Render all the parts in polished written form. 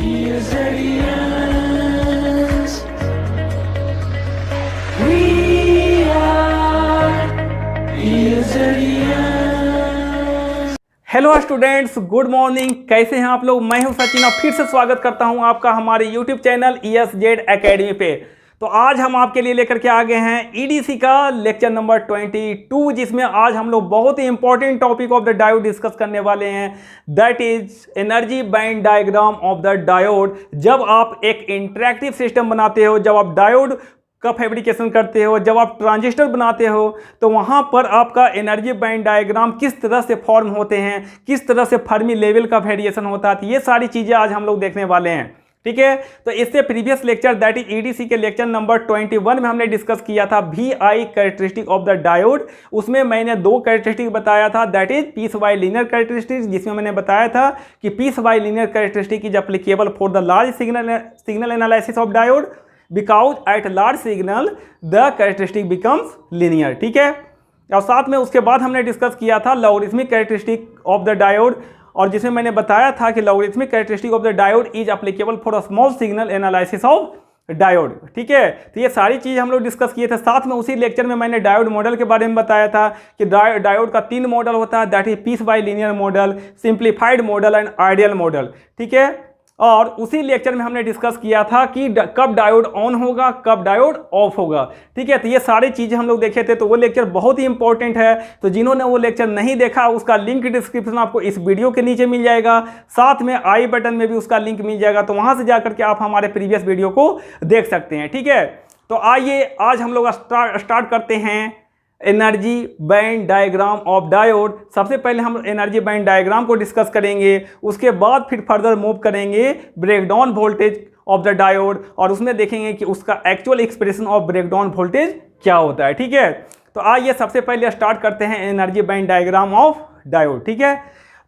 Years, we are years. Hello students, good morning. कैसे हैं आप लोग? मैं हूं सचिन और फिर से स्वागत करता हूं आपका हमारे यूट्यूब चैनल ESZ एकेडमी पे। तो आज हम आपके लिए लेकर के आ गए हैं EDC का लेक्चर नंबर 22, जिसमें आज हम लोग बहुत ही important topic of the diode discuss करने वाले हैं। That is energy band diagram of the diode. जब आप एक इंटरैक्टिव सिस्टम बनाते हो, जब आप डायोड का फैब्रिकेशन करते हो, जब आप ट्रांजिस्टर बनाते हो, तो वहां पर आपका एनर्जी बैंड डायग्राम किस तरह से फॉर्म होते हैं, किस तरह से फर्मी लेवल का वेरिएशन होता है, ये सारी चीजें आज हम लोग देखने वाले हैं। ठीक है, तो इससे previous lecture that is EDC के लेक्चर नंबर 21 में हमने डिस्कस किया था VI characteristic of the diode. उसमें मैंने दो कैरेक्टरिस्टिक बताया था, that is piecewise linear characteristic, जिसमें मैंने बताया था कि piecewise linear characteristic is applicable for the large signal analysis of diode because at large signal the characteristic becomes linear. ठीक है, और साथ में उसके बाद हमने डिस्कस किया था logarithmic characteristic of the diode, और जिसमें मैंने बताया था कि logarithmic characteristic of the diode is applicable for a small signal analysis of diode. ठीक है, तो ये सारी चीज़ हम लोग डिस्कस किए थे। साथ में उसी लेक्चर में मैंने डायोड मॉडल के बारे में बताया था कि डायोड का 3 मॉडल होता है, that is piece bye linear model, simplified model and ideal model. ठीक है, और उसी लेक्चर में हमने डिस्कस किया था कि कब डायोड ऑन होगा, कब डायोड ऑफ होगा। ठीक है, तो ये सारी चीज़ें हम लोग देखे थे, तो वो लेक्चर बहुत ही इंपॉर्टेंट है। तो जिन्होंने वो लेक्चर नहीं देखा, उसका लिंक डिस्क्रिप्शन आपको इस वीडियो के नीचे मिल जाएगा, साथ में आई बटन में भी उसका लिंक मिल जाएगा, तो वहाँ से जाकर के आप हमारे प्रीवियस वीडियो को देख सकते हैं। ठीक है, तो आइए आज हम लोग स्टार्ट करते हैं energy band diagram of diode. सबसे पहले हम एनर्जी बैंड डायग्राम को डिस्कस करेंगे, उसके बाद फिर फर्दर मूव करेंगे breakdown voltage of the diode, और उसमें देखेंगे कि उसका actual expression of breakdown voltage क्या होता है। ठीक है, तो आइए सबसे पहले स्टार्ट करते हैं energy band diagram of diode. ठीक है,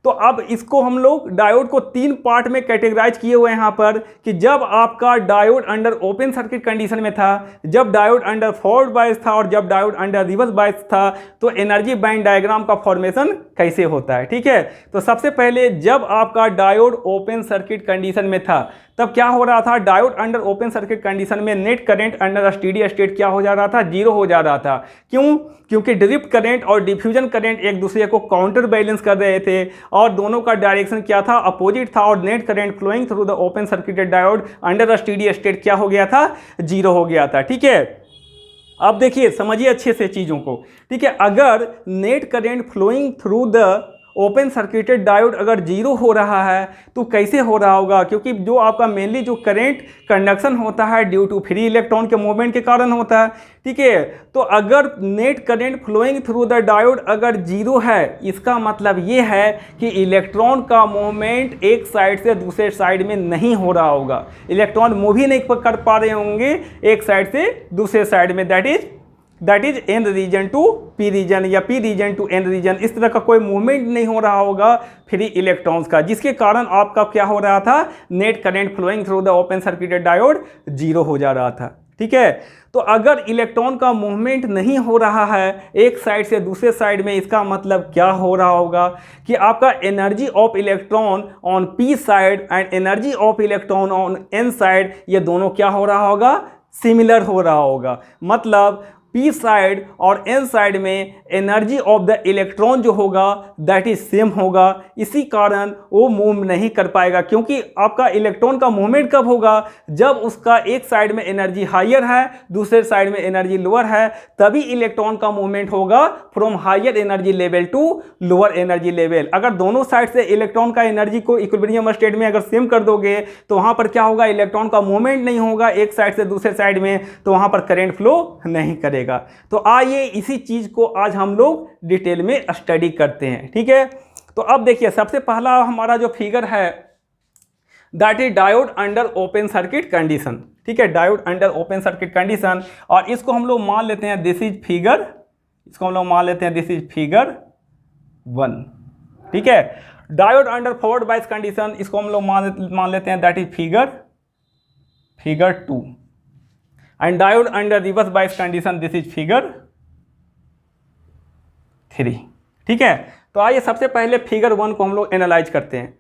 तो अब इसको हम लोग डायोड को 3 पार्ट में कैटेगराइज किए हुए हैं यहाँ पर, कि जब आपका diode under open circuit condition में था, जब डायोड अंडर फॉरवर्ड बायस था, और जब डायोड अंडर रिवर्स बायस था, तो एनर्जी बैंड डायग्राम का फॉर्मेशन कैसे होता है। ठीक है, तो सबसे पहले जब आपका डायोड ओपन सर्किट कंडीशन में था, तब क्या हो रहा था? Diode under open circuit condition में net current under steady state क्या हो जा रहा था? 0 हो जा रहा था। क्यों? क्योंकि ड्रिफ्ट करंट और डिफ्यूजन करंट एक दूसरे को काउंटर बैलेंस कर रहे थे, और दोनों का डायरेक्शन क्या था? अपोजिट था, और net current flowing through the open circuited diode under steady state क्या हो गया था? 0 हो गया था। ठीक है, अब देखिए, समझिए अच्छे से चीज़ों को। ठीक है, अगर net current flowing through the open circuited diode अगर 0 हो रहा है, तो कैसे हो रहा होगा? क्योंकि जो आपका मेनली जो करंट कंडक्शन होता है ड्यू टू फ्री इलेक्ट्रॉन के मूवमेंट के कारण होता है। ठीक है, तो अगर net current flowing through the diode अगर 0 है, इसका मतलब ये है कि इलेक्ट्रॉन का मूवमेंट एक साइड से दूसरे साइड में नहीं हो रहा होगा, इलेक्ट्रॉन मूव ही नहीं कर पा रहे होंगे एक साइड से दूसरे साइड में, that is N region to P region या P region to N region. इस तरह का कोई मूवमेंट नहीं हो रहा होगा फ्री इलेक्ट्रॉन्स का, जिसके कारण आपका क्या हो रहा था? Net current flowing through the open circuited diode 0 हो जा रहा था। ठीक है, तो अगर इलेक्ट्रॉन का मूवमेंट नहीं हो रहा है एक साइड से दूसरे साइड में, इसका मतलब क्या हो रहा होगा कि आपका energy of electron on P side and energy of electron on N side, ये दोनों क्या हो रहा होगा? सिमिलर हो रहा होगा। मतलब पी साइड और एन साइड में एनर्जी ऑफ द इलेक्ट्रॉन जो होगा दैट इज सेम होगा, इसी कारण वो मूव नहीं कर पाएगा। क्योंकि आपका इलेक्ट्रॉन का मूवमेंट कब होगा? जब उसका एक साइड में एनर्जी हायर है, दूसरे साइड में एनर्जी लोअर है, तभी इलेक्ट्रॉन का मूवमेंट होगा from higher energy level to lower energy level. अगर दोनों साइड से इलेक्ट्रॉन का एनर्जी को इक्विलिब्रियम स्टेट में अगर सेम कर दोगे, तो वहां पर क्या होगा? इलेक्ट्रॉन का मूवमेंट नहीं होगा एक साइड से दूसरे साइड में, तो वहां पर करंट फ्लो नहीं करेगा। तो आइए इसी चीज को आज हम लोग डिटेल में स्टडी करते हैं। ठीक है, तो अब देखिए, सबसे पहला हमारा जो फिगर है that is diode under open circuit condition. ठीक है, diode under open circuit condition, और इसको हम लोग मान लेते हैं दिस इज फिगर, इसको हम लोग मान लेते हैं दिस इज फिगर 1। ठीक है, diode under forward bias condition, इसको हम लोग मान लेते हैं that is figure 2, and diode under reverse bias condition this is figure 3। ठीक है, तो आइए सबसे पहले फिगर 1 को हम लोग एनालाइज करते हैं।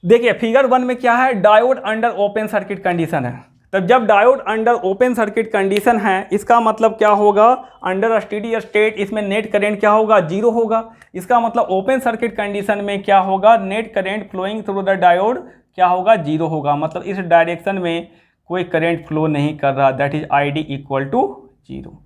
देखिए फिगर 1 में क्या है, diode under open circuit condition है। तब जब diode under open circuit condition है, इसका मतलब क्या होगा, अंडर स्टेडी स्टेट इसमें नेट करंट क्या होगा, जीरो होगा। इसका मतलब ओपन सर्किट कंडीशन में क्या होगा, net current flowing through the diode क्या होगा, जीरो होगा। मतलब इस डायरेक्शन में कोई करंट फ्लो नहीं कर रहा, that is I D equal to zero.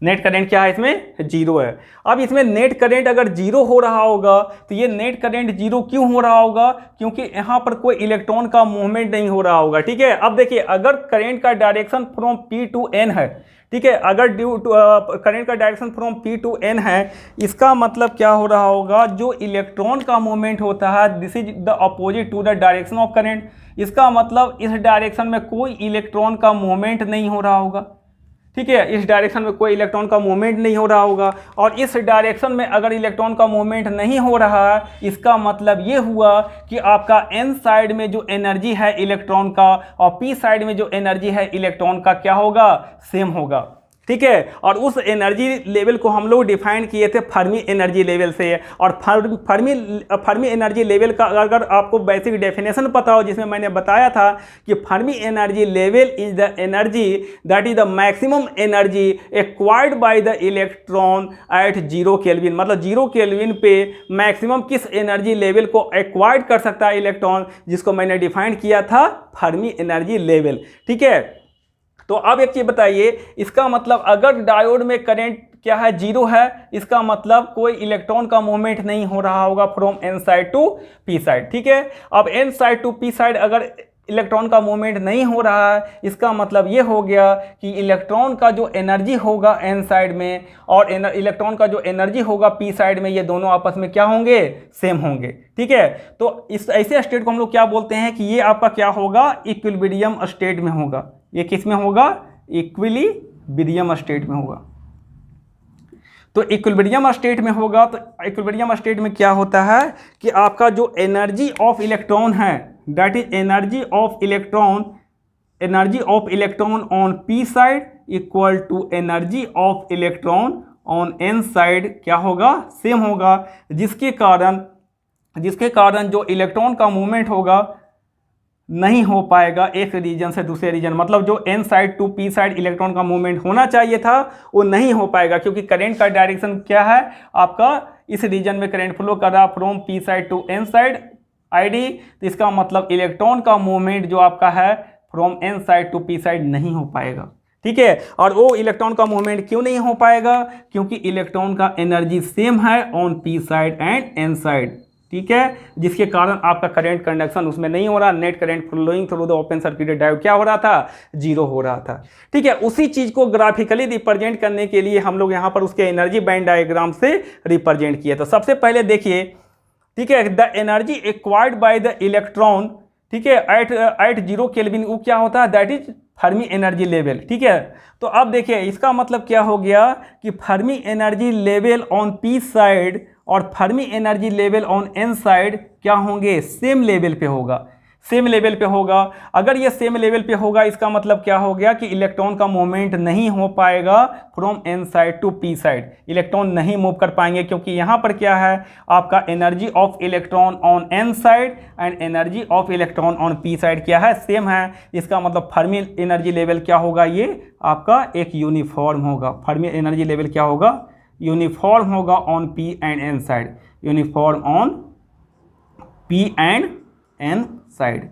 Net current क्या है, इसमें जीरो है। अब इसमें नेट करंट अगर जीरो हो रहा होगा तो ये नेट करंट जीरो क्यों हो रहा होगा, क्योंकि यहाँ पर कोई इलेक्ट्रॉन का मूवमेंट नहीं हो रहा होगा। ठीक है, अब देखिए अगर करंट का direction from P to N है, ठीक है, अगर ड्यू टू करंट का direction from P to N है, इसका मतलब क्या हो रहा होगा, जो इलेक्ट्रॉन का मूवमेंट होता है this is the opposite to the direction of current. इसका मतलब इस डायरेक्शन में कोई इलेक्ट्रॉन का मूवमेंट नहीं हो रहा होगा। ठीक है, इस डायरेक्शन में कोई इलेक्ट्रॉन का मूवमेंट नहीं हो रहा होगा। और इस डायरेक्शन में अगर इलेक्ट्रॉन का मूवमेंट नहीं हो रहा है, इसका मतलब ये हुआ कि आपका एन साइड में जो एनर्जी है इलेक्ट्रॉन का और पी साइड में जो एनर्जी है इलेक्ट्रॉन का क्या होगा, सेम होगा। ठीक है, और उस एनर्जी लेवल को हम लोग डिफाइन किए थे फर्मी एनर्जी लेवल से। और फर्मी एनर्जी लेवल का अगर आपको बेसिक डेफिनेशन पता हो, जिसमें मैंने बताया था कि Fermi energy level is the energy that is the maximum energy acquired by the electron at zero kelvin. मतलब जीरो केल्विन पे मैक्सिमम किस एनर्जी लेवल को एक्वायर्ड कर सकता है इलेक्ट्रॉन, जिसको मैंने डिफाइन किया था फर्मी एनर्जी लेवल। ठीक है, तो अब एक चीज बताइए, इसका मतलब अगर डायोड में करंट क्या है, जीरो है, इसका मतलब कोई इलेक्ट्रॉन का मूवमेंट नहीं हो रहा होगा from N side to P side. ठीक है, अब N side to P side अगर इलेक्ट्रॉन का मूवमेंट नहीं हो रहा है, इसका मतलब ये हो गया कि इलेक्ट्रॉन का जो एनर्जी होगा एन साइड में और इलेक्ट्रॉन का जो एनर्जी होगा पी साइड में, ये दोनों आपस में क्या होंगे, सेम होंगे। ठीक है, तो इस ऐसे स्टेट को हम लोग क्या बोलते हैं कि ये आपका क्या होगा, इक्विलिब्रियम स्टेट में होगा। ये किस में होगा, इक्विलिब्रियम स्टेट में होगा। तो इक्विलिब्रियम स्टेट में होगा, तो इक्विलिब्रियम स्टेट में क्या होता है कि आपका जो एनर्जी ऑफ इलेक्ट्रॉन है that is energy of electron on P side equal to energy of electron on N side क्या होगा, सेम होगा। जिसके कारण जो इलेक्ट्रॉन का मूवमेंट होगा नहीं हो पाएगा एक रीजन से दूसरे रीजन। मतलब जो N side to P side electron का मूवमेंट होना चाहिए था वो नहीं हो पाएगा, क्योंकि करंट का डायरेक्शन क्या है आपका, इस रीजन में करंट फ्लो कर रहा from P side to N side ID. तो इसका मतलब इलेक्ट्रॉन का मूवमेंट जो आपका है from N side to P side नहीं हो पाएगा। ठीक है, और वो इलेक्ट्रॉन का मूवमेंट क्यों नहीं हो पाएगा, क्योंकि इलेक्ट्रॉन का एनर्जी सेम है on P side and N side. ठीक है, जिसके कारण आपका करंट कंडक्शन उसमें नहीं हो रहा, net current flowing through the open circuited diode क्या हो रहा था, जीरो हो रहा था। ठीक है, उसी चीज को ग्राफिकली रिप्रेजेंट करने के लिए हम लोग यहाँ पर उसके एनर्जी बैंड डायग्राम से रिप्रेजेंट किए। तो सबसे पहले देखिए, ठीक है, the energy acquired by the electron, ठीक है, एट जीरो केल्विन वो क्या होता है, that is Fermi energy level. ठीक है, तो अब देखिए इसका मतलब क्या हो गया कि Fermi energy level on P side और Fermi energy level on N side क्या होंगे, सेम लेवल पे होगा, सेम लेवल पे होगा। अगर ये सेम लेवल पे होगा इसका मतलब क्या हो गया कि इलेक्ट्रॉन का मूवमेंट नहीं हो पाएगा from N side to P side, electron नहीं मूव कर पाएंगे, क्योंकि यहाँ पर क्या है आपका energy of electron on N side and energy of electron on P side क्या है, सेम है। इसका मतलब फर्मी एनर्जी लेवल क्या होगा, ये आपका एक यूनिफॉर्म होगा। फर्मी एनर्जी लेवल क्या होगा, यूनिफॉर्म होगा on P and N side, uniform on P and N side.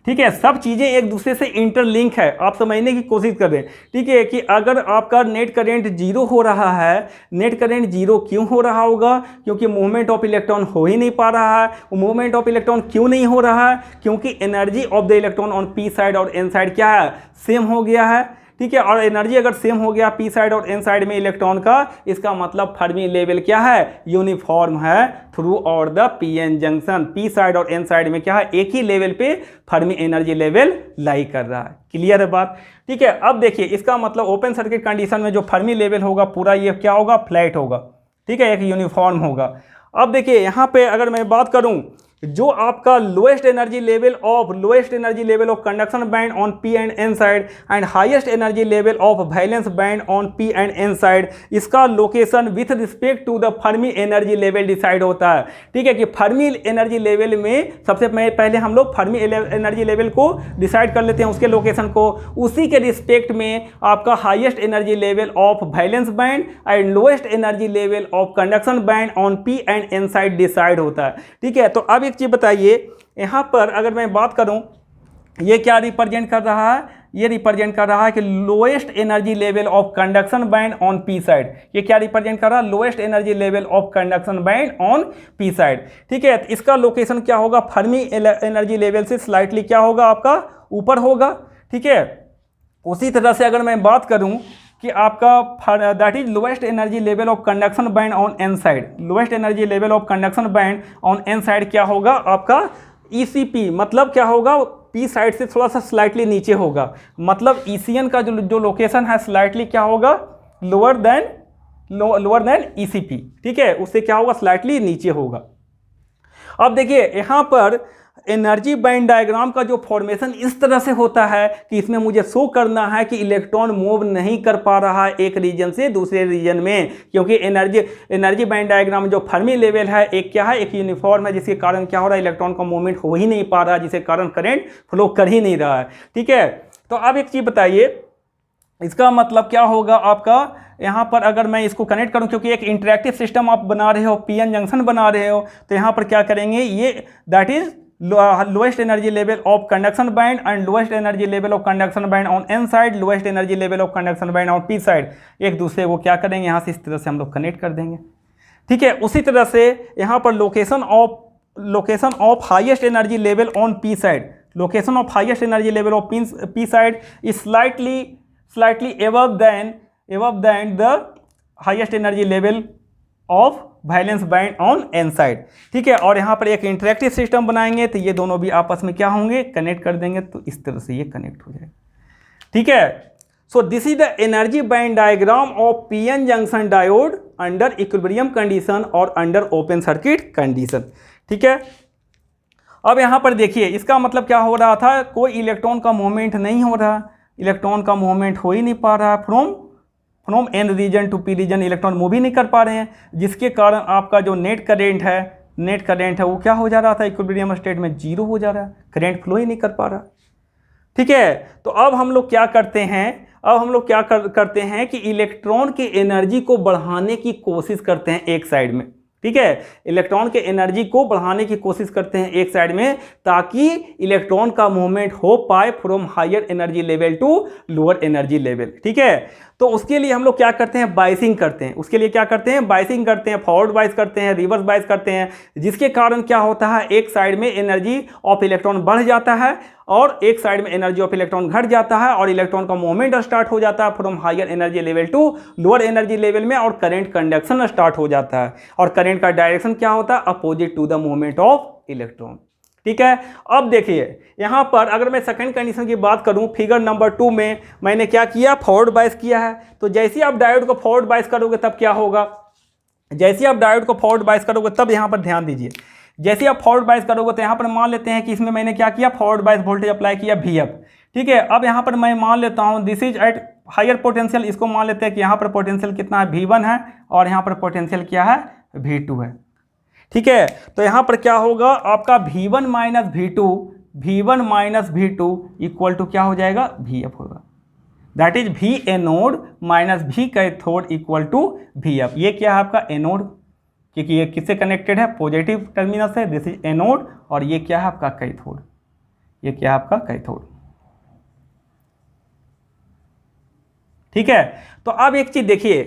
ठीक है, सब चीज़ें एक दूसरे से इंटरलिंक है, आप समझने की कोशिश कर रहे हैं। ठीक है, कि अगर आपका नेट करंट जीरो हो रहा है, नेट करंट जीरो क्यों हो रहा होगा, क्योंकि मूवमेंट ऑफ इलेक्ट्रॉन हो ही नहीं पा रहा है। वो मूवमेंट ऑफ इलेक्ट्रॉन क्यों नहीं हो रहा है, क्योंकि energy of the electron on P side और एन साइड क्या है, सेम हो गया है। ठीक है, और एनर्जी अगर सेम हो गया पी साइड और एन साइड में इलेक्ट्रॉन का, इसका मतलब फर्मी लेवल क्या है, यूनिफॉर्म है थ्रू और the P N junction. P side और एन साइड में क्या है, एक ही लेवल पे फर्मी एनर्जी लेवल लाई कर रहा है। क्लियर है बात। ठीक है, अब देखिए इसका मतलब ओपन सर्किट कंडीशन में जो फर्मी लेवल होगा पूरा ये क्या होगा, फ्लैट होगा। ठीक है, एक यूनिफॉर्म होगा। अब देखिए यहाँ पे अगर मैं बात करूँ जो आपका lowest energy level of conduction band on P and N side and highest energy level of valence band on P and N side, इसका location with respect to the Fermi energy level decide होता है। ठीक है कि Fermi energy level में सबसे पहले हम लोग फर्मी एनर्जी लेवल को डिसाइड कर लेते हैं, उसके लोकेशन को, उसी के रिस्पेक्ट में आपका highest energy level of valence band and lowest energy level of conduction band on P and N side decide होता है। ठीक है, तो अब एक चीज़ बताइए, यहाँ पर अगर मैं बात करूँ ये क्या रिप्रेजेंट कर रहा है, ये रिप्रेजेंट कर रहा है कि lowest energy level of conduction band on P side. ये क्या रिप्रेजेंट कर रहा है, lowest energy level of conduction band on P side. ठीक है, तो इसका लोकेशन क्या होगा, फर्मी एनर्जी लेवल से स्लाइटली क्या होगा, आपका ऊपर होगा। ठीक है, उसी तरह से अगर मैं बात करूं कि आपका that is lowest energy level of conduction band on N side, lowest energy level of conduction band on N side क्या होगा आपका ECP, मतलब क्या होगा, पी साइड से थोड़ा सा स्लाइटली नीचे होगा, मतलब ECN का जो लोकेशन है स्लाइटली क्या होगा, लोअर देन ECP। ठीक है, उससे क्या होगा, स्लाइटली नीचे होगा। अब देखिए यहाँ पर एनर्जी बैंड डायग्राम का जो फॉर्मेशन इस तरह से होता है कि इसमें मुझे शो करना है कि इलेक्ट्रॉन मूव नहीं कर पा रहा है एक रीजन से दूसरे रीजन में, क्योंकि एनर्जी बैंड डायग्राम जो फर्मी लेवल है एक क्या है, एक यूनिफॉर्म है, जिसके कारण क्या हो रहा है, इलेक्ट्रॉन का मूवमेंट हो ही नहीं पा रहा है, जिसके कारण करंट फ्लो कर ही नहीं रहा है। ठीक है, तो अब एक चीज़ बताइए, इसका मतलब क्या होगा आपका, यहाँ पर अगर मैं इसको कनेक्ट करूँ, क्योंकि एक इंटरेक्टिव सिस्टम आप बना रहे हो, PN जंक्शन बना रहे हो, तो यहाँ पर क्या करेंगे, ये that is lowest energy level of conduction band and lowest energy level of conduction band on N side, lowest energy level of conduction band on P side, एक दूसरे को क्या करेंगे, यहाँ से इस तरह से हम लोग कनेक्ट कर देंगे। ठीक है, उसी तरह से यहाँ पर location of highest energy level on P side, location of highest energy level of P side is slightly above than the highest energy level of valence band on N side. ठीक है, और यहाँ पर एक इंटरेक्टिव सिस्टम बनाएंगे तो ये दोनों भी आपस में क्या होंगे, कनेक्ट कर देंगे, तो इस तरह से ये कनेक्ट हो जाएगा। ठीक है, सो this is the energy band diagram of PN junction diode under equilibrium condition और अंडर ओपन सर्किट कंडीशन। ठीक है, अब यहाँ पर देखिए, इसका मतलब क्या हो रहा था, कोई इलेक्ट्रॉन का मूवमेंट नहीं हो रहा, इलेक्ट्रॉन का मूवमेंट हो ही नहीं पा रहा, from N region to P region electron move ही नहीं कर पा रहे हैं, जिसके कारण आपका जो नेट करेंट है वो क्या हो जा रहा था, इक्विलिब्रियम स्टेट में जीरो हो जा रहा है, करंट फ्लो ही नहीं कर पा रहा। ठीक है, तो अब हम लोग क्या करते हैं कि इलेक्ट्रॉन की एनर्जी को बढ़ाने की कोशिश करते हैं एक साइड में। ठीक है, इलेक्ट्रॉन के एनर्जी को बढ़ाने की कोशिश करते हैं एक साइड में, ताकि इलेक्ट्रॉन का मूवमेंट हो पाए from higher energy level to lower energy level. ठीक है, तो उसके लिए हम लोग क्या करते हैं, बाइसिंग करते हैं, बाइसिंग करते हैं, फॉरवर्ड बाइस करते हैं, रिवर्स बाइस करते हैं, जिसके कारण क्या होता है, एक साइड में एनर्जी ऑफ इलेक्ट्रॉन बढ़ जाता है और एक साइड में एनर्जी ऑफ इलेक्ट्रॉन घट जाता है, और इलेक्ट्रॉन का मूवमेंट स्टार्ट हो जाता है from higher energy level to lower energy level में, और करंट कंडक्शन स्टार्ट हो जाता है, और करंट का डायरेक्शन क्या होता है, opposite to the movement of electron. ठीक है, अब देखिए यहाँ पर अगर मैं सेकंड कंडीशन की बात करूँ, फिगर नंबर 2 में मैंने क्या किया, फॉरवर्ड बाइस किया है। तो जैसे आप डायोड को फॉरवर्ड बाइस करोगे तब क्या होगा, जैसे आप डायोड को फॉरवर्ड बाइस करोगे तब यहाँ पर ध्यान दीजिए, जैसे आप फॉरवर्ड बाइस करोगे तो यहाँ पर मान लेते हैं कि इसमें मैंने क्या किया, फॉरवर्ड बाइस वोल्टेज अप्लाई किया VF। ठीक है, अब यहाँ पर मैं मान लेता हूँ this is at higher potential, इसको मान लेते हैं कि यहाँ पर पोटेंशियल कितना है, V1 है, और यहाँ पर पोटेंशियल क्या है, V2 है। ठीक है, तो यहाँ पर क्या होगा आपका V1 minus V2 equal to क्या हो जाएगा, VF होगा, that is V anode minus V cathode equal to VF। ये क्या है आपका एनोड, क्योंकि ये किससे कनेक्टेड है, पॉजिटिव टर्मिनल से, दिस इज एनोड, और ये क्या है आपका कैथोड, ये क्या है आपका कैथोड। ठीक है, तो अब एक चीज देखिए,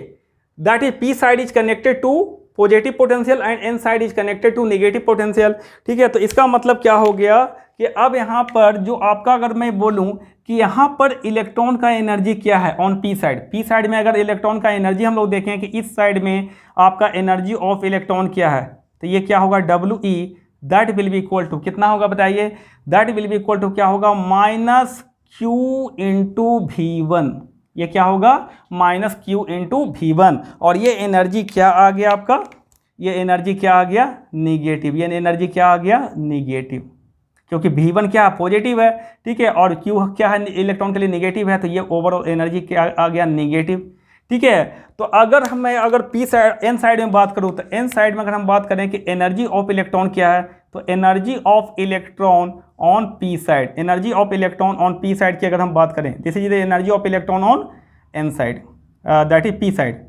that is P side is connected to positive potential and N side is connected to negative potential. ठीक है, तो इसका मतलब क्या हो गया कि अब यहाँ पर जो आपका, अगर मैं बोलूँ कि यहाँ पर इलेक्ट्रॉन का एनर्जी क्या है ऑन पी साइड में अगर इलेक्ट्रॉन का एनर्जी हम लोग देखें कि इस साइड में आपका एनर्जी ऑफ इलेक्ट्रॉन क्या है, तो ये क्या होगा, WE, that will be equal to कितना होगा बताइए, that will be equal to क्या होगा, -Q इंटू V1। ये क्या होगा, -Q इंटू V1, और ये एनर्जी क्या आ गया आपका, ये एनर्जी क्या आ गया, निगेटिव, ये एनर्जी क्या आ गया, निगेटिव, क्योंकि V1 क्या है, पॉजिटिव है, ठीक है, और Q क्या है, इलेक्ट्रॉन के लिए निगेटिव है, तो ये ओवरऑल एनर्जी क्या आ गया, निगेटिव, ठीक है। तो अगर पी साइड एन साइड में बात करूँ तो एन साइड में अगर हम बात करें कि एनर्जी ऑफ इलेक्ट्रॉन क्या है, तो energy of electron on P side, energy of electron on P side की अगर हम बात करें, this is the energy of electron on N side, that is P side,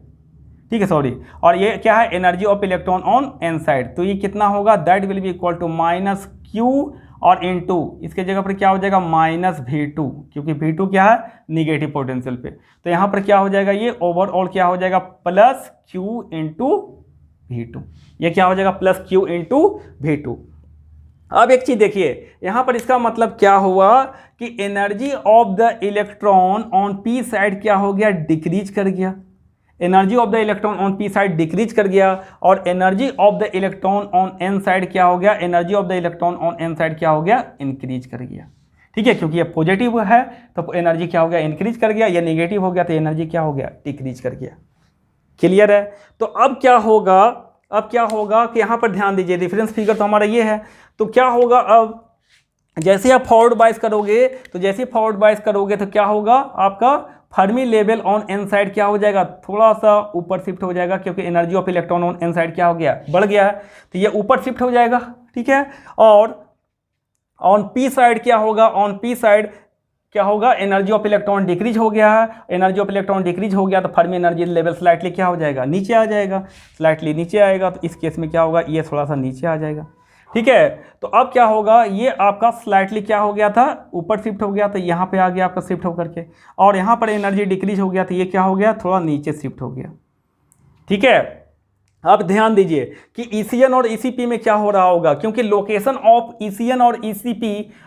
ठीक है, सॉरी, और ये क्या है, energy of electron on N side, तो ये कितना होगा, that will be equal to minus Q और इनटू इसके जगह पर क्या हो जाएगा, माइनस V2, क्योंकि V2 क्या है, निगेटिव पोटेंशियल पे, तो यहाँ पर क्या हो जाएगा, ये ओवरऑल क्या हो जाएगा, प्लस Q इंटू V2, ये क्या हो जाएगा, प्लस Q इंटू V2। अब एक चीज़ देखिए, यहाँ पर इसका मतलब क्या हुआ कि energy of the electron on P side क्या हो गया, डिक्रीज कर गया, energy of the electron on P side decrease कर गया, और energy of the electron on N side क्या हो गया, energy of the electron on N side क्या हो गया, इंक्रीज कर गया, ठीक है, क्योंकि ये पॉजिटिव है तो एनर्जी क्या हो गया, इंक्रीज कर गया, ये नेगेटिव हो गया तो एनर्जी क्या हो गया, डिक्रीज कर गया। क्लियर है? तो अब क्या होगा कि यहाँ पर ध्यान दीजिए, रेफरेंस फिगर तो हमारा ये है, तो क्या होगा, अब जैसे आप फॉरवर्ड बाइस करोगे तो क्या होगा, आपका Fermi level on N side क्या हो जाएगा, थोड़ा सा ऊपर शिफ्ट हो जाएगा, क्योंकि energy of electron on N side क्या हो गया, बढ़ गया है, तो ये ऊपर शिफ्ट हो जाएगा, ठीक है। और ऑन पी साइड क्या होगा, ऑन पी साइड क्या होगा, एनर्जी ऑफ इलेक्ट्रॉन डिक्रीज हो गया है, एनर्जी ऑफ इलेक्ट्रॉन डिक्रीज हो गया तो फर्मी एनर्जी लेवल स्लाइटली क्या हो जाएगा, नीचे आ जाएगा, स्लाइटली नीचे आएगा, तो इस केस में क्या होगा, ये थोड़ा सा नीचे आ जाएगा, ठीक है। तो अब क्या होगा, ये आपका स्लाइटली क्या हो गया था, ऊपर शिफ्ट हो गया, तो यहाँ पे आ गया आपका शिफ्ट होकर के, और यहाँ पर एनर्जी डिक्रीज हो गया तो ये क्या हो गया, थोड़ा नीचे शिफ्ट हो गया, ठीक है। अब ध्यान दीजिए कि ECN और ECP में क्या हो रहा होगा, क्योंकि लोकेशन ऑफ ECN और ECP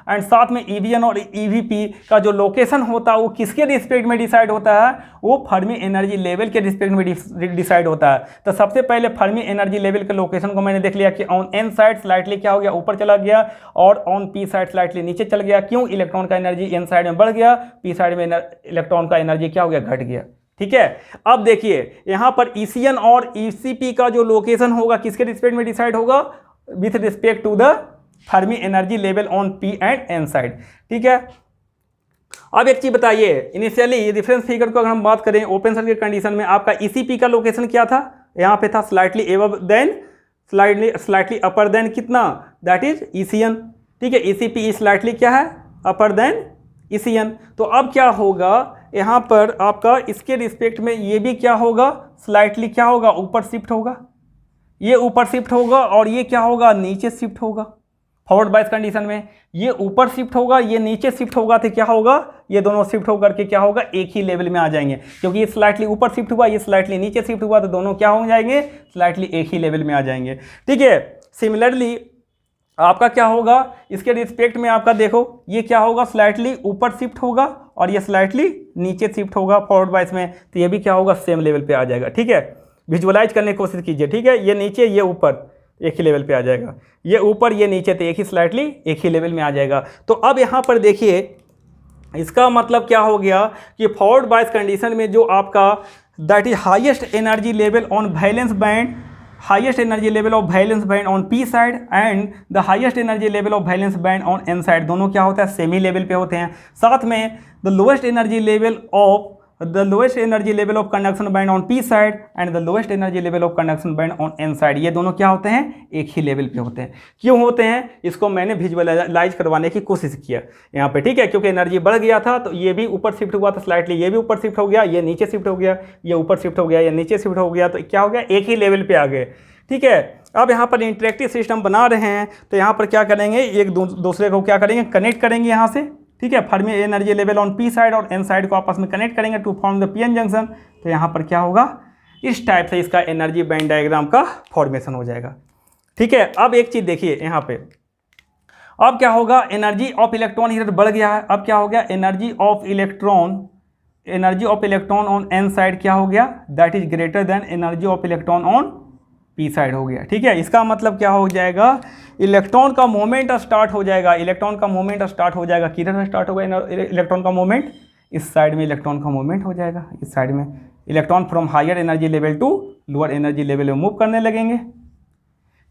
एंड साथ में EVN और EVP का जो लोकेशन होता है वो किसके रिस्पेक्ट में डिसाइड होता है, वो फर्मी एनर्जी लेवल के रिस्पेक्ट में डिसाइड होता है। तो सबसे पहले फर्मी एनर्जी लेवल के लोकेशन को मैंने देख लिया कि ऑन एन साइड स्लाइटली क्या हो गया, ऊपर चला गया, और ऑन पी साइड स्लाइटली नीचे चल गया, क्यों, इलेक्ट्रॉन का एनर्जी एन साइड में बढ़ गया, पी साइड में इलेक्ट्रॉन का एनर्जी क्या हो गया, घट गया, ठीक है। अब देखिए यहाँ पर ECN और ECP का जो लोकेशन होगा किसके रिस्पेक्ट में डिसाइड होगा, with respect to the Fermi energy level on P and N side, ठीक है। अब एक चीज बताइए, इनिशियली रेफरेंस फिगर को अगर हम बात करें ओपन सर्किट कंडीशन में, आपका ECP का लोकेशन क्या था, यहाँ पे था स्लाइटली एबव देन स्लाइटली अपर देन कितना, दैट इज ECN, ठीक है। ECP स्लाइटली क्या है, अपर देन ECN। तो अब क्या होगा, यहाँ पर आपका इसके रिस्पेक्ट में ये भी क्या होगा, स्लाइटली क्या होगा, ऊपर शिफ्ट होगा, ये ऊपर शिफ्ट होगा, और ये क्या होगा, नीचे शिफ्ट होगा। फॉरवर्ड बायस कंडीशन में ये ऊपर शिफ्ट होगा, ये नीचे शिफ्ट होगा, तो क्या होगा, ये दोनों शिफ्ट होकर के क्या होगा, एक ही लेवल में आ जाएंगे, क्योंकि ये स्लाइटली ऊपर शिफ्ट हुआ, ये स्लाइटली नीचे शिफ्ट हुआ, तो दोनों क्या हो जाएंगे, स्लाइटली एक ही लेवल में आ जाएंगे, ठीक है। सिमिलरली आपका क्या होगा, इसके रिस्पेक्ट में आपका देखो, ये क्या होगा, स्लाइटली ऊपर शिफ्ट होगा, और ये स्लाइटली नीचे शिफ्ट होगा फॉरवर्ड बायस में, तो ये भी क्या होगा, सेम लेवल पे आ जाएगा, ठीक है। विजुअलाइज करने की कोशिश कीजिए, ठीक है, ये नीचे ये ऊपर एक ही लेवल पे आ जाएगा, ये ऊपर ये नीचे, तो एक ही स्लाइटली एक ही लेवल में आ जाएगा। तो अब यहाँ पर देखिए, इसका मतलब क्या हो गया कि फॉरवर्ड बायस कंडीशन में जो आपका that is highest energy level on valence band, highest energy level of valence band on p side and the highest energy level of valence band on n side, दोनों क्या होता है, semi level पे होते हैं। साथ में the lowest energy level of conduction band on p side and the lowest energy level of conduction band on n side, ये दोनों क्या होते हैं, एक ही लेवल पे होते हैं। क्यों होते हैं, इसको मैंने विजुअलाइज करवाने की कोशिश किया यहाँ पे, ठीक है, क्योंकि एनर्जी बढ़ गया था तो ये भी ऊपर शिफ्ट हुआ, तो स्लाइटली ये भी ऊपर शिफ्ट हो गया, ये नीचे शिफ्ट हो गया, ये ऊपर शिफ्ट हो गया, ये नीचे शिफ्ट हो गया, तो क्या हो गया, एक ही लेवल पे आ गए, ठीक है। अब यहाँ पर इंटरेक्टिव सिस्टम बना रहे हैं, तो यहाँ पर क्या करेंगे, एक दूसरे को क्या करेंगे, कनेक्ट करेंगे यहाँ से, ठीक है। Fermi energy level on P side और एन साइड को आपस में कनेक्ट करेंगे to form the PN junction, तो यहाँ पर क्या होगा, इस टाइप से इसका एनर्जी बैंड डायग्राम का फॉर्मेशन हो जाएगा, ठीक है। अब एक चीज़ देखिए यहाँ पे, अब क्या होगा, एनर्जी ऑफ इलेक्ट्रॉन इधर बढ़ गया है, अब क्या हो गया, energy of electron on N side क्या हो गया, that is greater than energy of electron on P side हो गया, ठीक है। इसका मतलब क्या हो जाएगा, इलेक्ट्रॉन का मूवमेंट स्टार्ट हो जाएगा, किधर से स्टार्ट होगा इलेक्ट्रॉन का मूवमेंट, इस साइड में इलेक्ट्रॉन का मूवमेंट हो जाएगा, इस साइड में electron from higher energy level to lower energy level में मूव करने लगेंगे,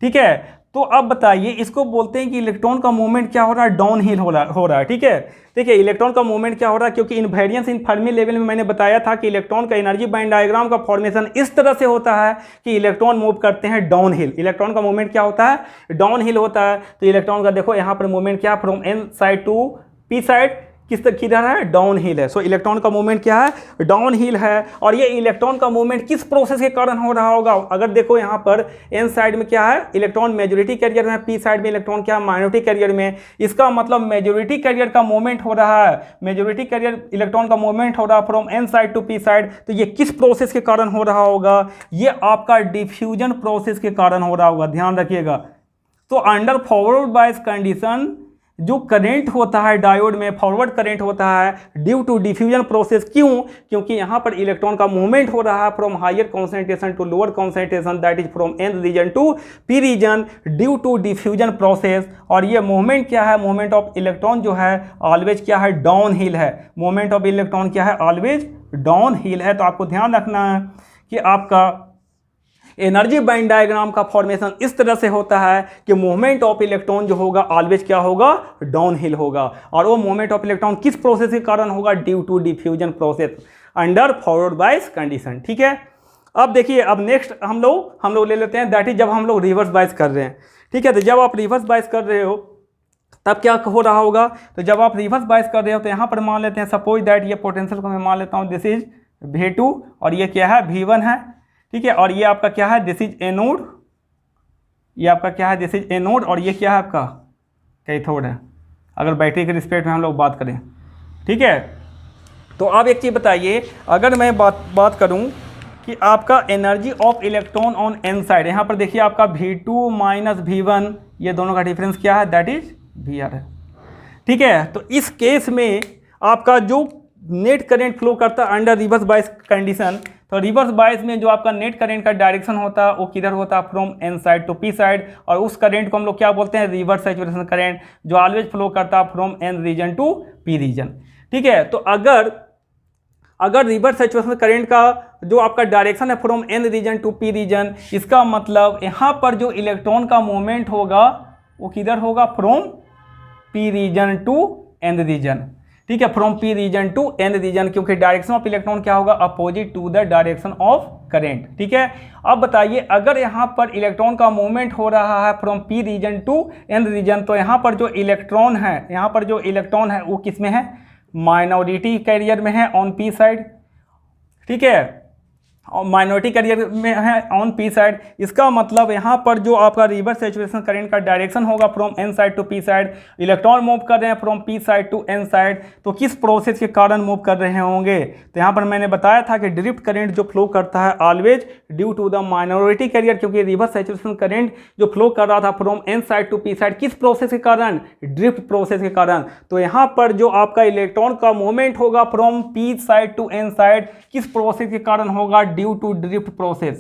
ठीक है। तो अब बताइए, इसको बोलते हैं कि इलेक्ट्रॉन का मूवमेंट क्या हो रहा है, डाउन हिल हो रहा है। ठीक है, देखिए इलेक्ट्रॉन का मूवमेंट क्या हो रहा है, क्योंकि इनवेरिएंस इन फर्मी लेवल में मैंने बताया था कि इलेक्ट्रॉन का एनर्जी बैंड डायग्राम का फॉर्मेशन इस तरह से होता है कि इलेक्ट्रॉन मूव करते हैं डाउन हिल। इलेक्ट्रॉन का मूवमेंट क्या होता है, डाउन हिल होता है। तो इलेक्ट्रॉन का देखो यहाँ पर मूवमेंट क्या, from N side to P side, किधर है, डाउन हिल है। सो इलेक्ट्रॉन का मूवमेंट क्या है, डाउन हिल है। और ये इलेक्ट्रॉन का मूवमेंट किस प्रोसेस के कारण हो रहा होगा, अगर देखो यहाँ पर एन साइड में क्या है, इलेक्ट्रॉन मेजॉरिटी कैरियर में, पी साइड में इलेक्ट्रॉन क्या है, माइनॉरिटी कैरियर में। इसका मतलब मेजॉरिटी कैरियर का मूवमेंट हो रहा है, मेजॉरिटी कैरियर इलेक्ट्रॉन का मूवमेंट हो रहा है from N side to P side. तो ये किस प्रोसेस के कारण हो रहा होगा, ये आपका डिफ्यूजन प्रोसेस के कारण हो रहा होगा, ध्यान रखिएगा। तो अंडर फॉरवर्ड बायस कंडीशन जो करंट होता है डायोड में, फॉरवर्ड करंट होता है ड्यू टू डिफ्यूजन प्रोसेस। क्यों, क्योंकि यहाँ पर इलेक्ट्रॉन का मूवमेंट हो रहा है from higher concentration to lower concentration, that is from N region to P region due to diffusion process. और ये मूवमेंट क्या है, मूवमेंट ऑफ इलेक्ट्रॉन जो है ऑलवेज क्या है, डाउन हिल है। मूवमेंट ऑफ इलेक्ट्रॉन क्या है, ऑलवेज डाउन हिल है। तो आपको ध्यान रखना है कि आपका एनर्जी बैंड डायग्राम का फॉर्मेशन इस तरह से होता है कि मूवमेंट ऑफ इलेक्ट्रॉन जो होगा ऑलवेज क्या होगा, डाउन हिल होगा। और वो मूवमेंट ऑफ इलेक्ट्रॉन किस प्रोसेस के कारण होगा, due to diffusion process under forward bias condition. ठीक है, अब देखिए, अब नेक्स्ट हम लोग ले लेते हैं, दैट इज जब हम लोग रिवर्स बायस कर रहे हैं। ठीक है, तो जब आप रिवर्स बायस कर रहे हो तब क्या हो रहा होगा, तो जब आप रिवर्स बायस कर रहे हो तो यहाँ पर मान लेते हैं, सपोज दैट ये पोटेंशियल को मैं मान लेता हूँ, दिस इज V2 और ये क्या है, V1 है। ठीक है, और ये आपका क्या है, दिस इज एनोड, ये आपका क्या है, दिस इज एनोड, और ये क्या है आपका कैथोड है, अगर बैटरी के रिस्पेक्ट में हम लोग बात करें। ठीक है, तो आप एक चीज़ बताइए, अगर मैं बात करूं कि आपका energy of electron on N side, यहाँ पर देखिए आपका V2 माइनस V1, ये दोनों का डिफरेंस क्या है, दैट इज VR है। ठीक है, तो इस केस में आपका जो नेट करंट फ्लो करता है अंडर रिवर्स बायस कंडीशन, तो रिवर्स बायस में जो आपका नेट करंट का डायरेक्शन होता है वो किधर होता है, from N side to P side. और उस करंट को हम लोग क्या बोलते हैं, रिवर्स सैचुरेशन करंट, जो ऑलवेज फ्लो करता है from N region to P region. ठीक है, तो अगर रिवर्स सैचुरेशन करंट का जो आपका डायरेक्शन है from N region to P region, इसका मतलब यहाँ पर जो इलेक्ट्रॉन का मूवमेंट होगा वो किधर होगा, from P region to N region. ठीक है, from P region to N region, क्योंकि डायरेक्शन ऑफ इलेक्ट्रॉन क्या होगा, opposite to the direction of current. ठीक है, अब बताइए, अगर यहाँ पर इलेक्ट्रॉन का मूवमेंट हो रहा है from P region to N region, तो यहाँ पर जो इलेक्ट्रॉन है वो किस में है, माइनॉरिटी कैरियर में है ऑन पी साइड। ठीक है, और माइनॉरिटी कैरियर में है ऑन पी साइड। इसका मतलब यहाँ पर जो आपका रिवर्स सैचुरेशन करंट का डायरेक्शन होगा from N side to P side, electron move कर रहे हैं from P side to N side, तो किस प्रोसेस के कारण मूव कर रहे होंगे, तो यहाँ पर मैंने बताया था कि ड्रिफ्ट करंट जो फ्लो करता है always due to the minority carrier, क्योंकि रिवर्स सैचुरेशन करंट जो फ्लो कर रहा था from N side to P side, किस प्रोसेस के कारण, ड्रिफ्ट प्रोसेस के कारण। तो यहाँ पर जो आपका इलेक्ट्रॉन का मूवमेंट होगा from P side to N side, किस प्रोसेस के कारण होगा, ड्यू टू ड्रिफ्ट प्रोसेस।